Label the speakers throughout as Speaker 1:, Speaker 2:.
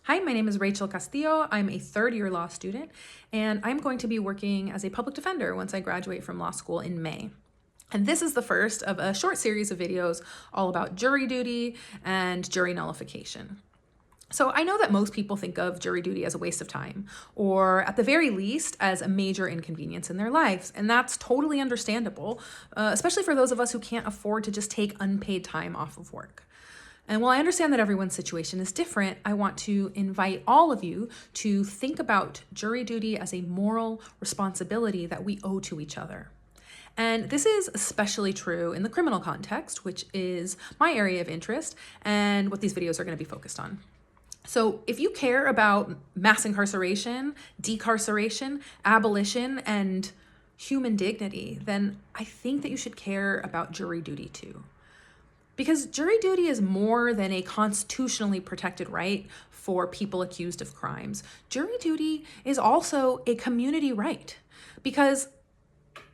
Speaker 1: Hi, my name is Rachel Castillo. I'm a third-year law student, and I'm going to be working as a public defender once I graduate from law school in May. And this is the first of a short series of videos all about jury duty and jury nullification. So I know that most people think of jury duty as a waste of time, or at the very least, as a major inconvenience in their lives. And that's totally understandable, especially for those of us who can't afford to just take unpaid time off of work. And while I understand that everyone's situation is different, I want to invite all of you to think about jury duty as a moral responsibility that we owe to each other. And this is especially true in the criminal context, which is my area of interest and what these videos are going to be focused on. So if you care about mass incarceration, decarceration, abolition, and human dignity, then I think that you should care about jury duty too. Because jury duty is more than a constitutionally protected right for people accused of crimes. Jury duty is also a community right. Because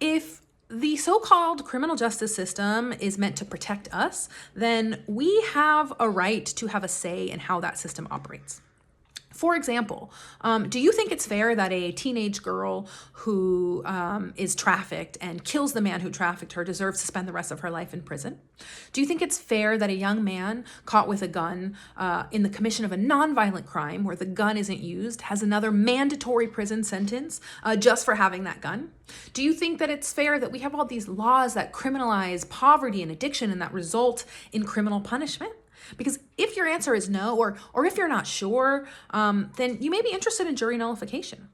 Speaker 1: if the so-called criminal justice system is meant to protect us, then we have a right to have a say in how that system operates. For example, do you think it's fair that a teenage girl who is trafficked and kills the man who trafficked her deserves to spend the rest of her life in prison? Do you think it's fair that a young man caught with a gun in the commission of a nonviolent crime where the gun isn't used has another mandatory prison sentence just for having that gun? Do you think that it's fair that we have all these laws that criminalize poverty and addiction and that result in criminal punishment? Because if your answer is no, or if you're not sure, then you may be interested in jury nullification.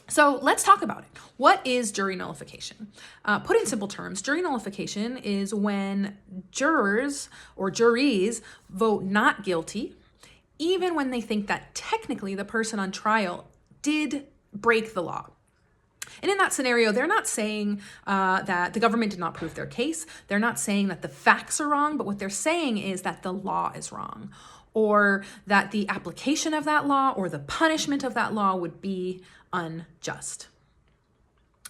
Speaker 1: So let's talk about it. What is jury nullification? Put in simple terms, jury nullification is when jurors or juries vote not guilty, even when they think that technically the person on trial did break the law. And in that scenario, they're not saying that the government did not prove their case. They're not saying that the facts are wrong, but what they're saying is that the law is wrong, or that the application of that law or the punishment of that law would be unjust.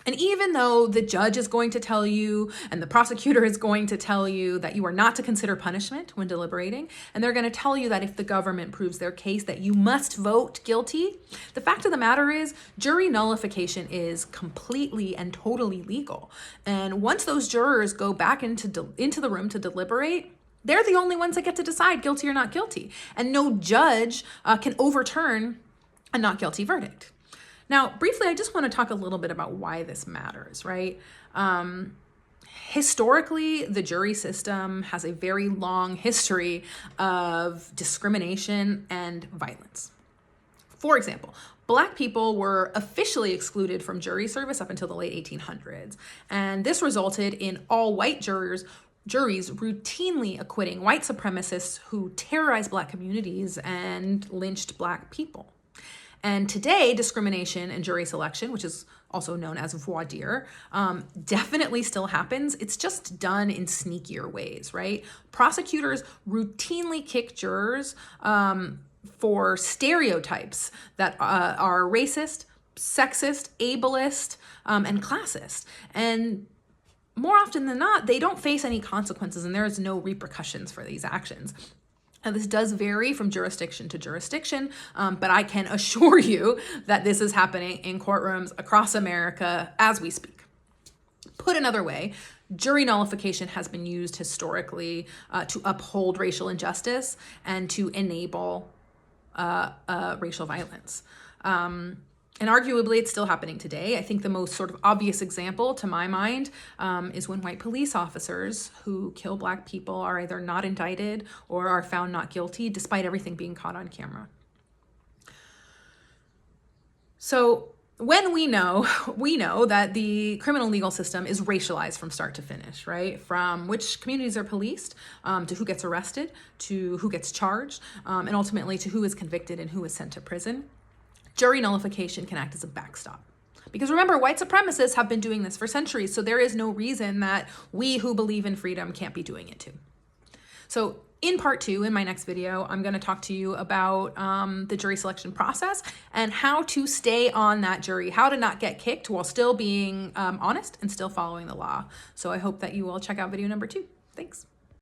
Speaker 1: And even though the judge is going to tell you and the prosecutor is going to tell you that you are not to consider punishment when deliberating, and they're going to tell you that if the government proves their case that you must vote guilty, the fact of the matter is jury nullification is completely and totally legal. And once those jurors go back into the room to deliberate, they're the only ones that get to decide guilty or not guilty. And no judge can overturn a not guilty verdict. Now, briefly, I just want to talk a little bit about why this matters, right? Historically, the jury system has a very long history of discrimination and violence. For example, Black people were officially excluded from jury service up until the late 1800s, and this resulted in all white juries routinely acquitting white supremacists who terrorized Black communities and lynched Black people. And today, discrimination in jury selection, which is also known as voir dire, definitely still happens. It's just done in sneakier ways, right? Prosecutors routinely kick jurors for stereotypes that are racist, sexist, ableist, and classist. And more often than not, they don't face any consequences and there is no repercussions for these actions. And this does vary from jurisdiction to jurisdiction, but I can assure you that this is happening in courtrooms across America as we speak. Put another way, jury nullification has been used historically to uphold racial injustice and to enable racial violence. And arguably, it's still happening today. I think the most sort of obvious example to my mind is when white police officers who kill Black people are either not indicted or are found not guilty, despite everything being caught on camera. So when we know that the criminal legal system is racialized from start to finish, right? From which communities are policed, to who gets arrested, to who gets charged, and ultimately to who is convicted and who is sent to prison. Jury nullification can act as a backstop. Because remember, white supremacists have been doing this for centuries, so there is no reason that we who believe in freedom can't be doing it too. So in part 2, in my next video, I'm going to talk to you about the jury selection process and how to stay on that jury, how to not get kicked while still being honest and still following the law. So I hope that you will check out video number 2. Thanks.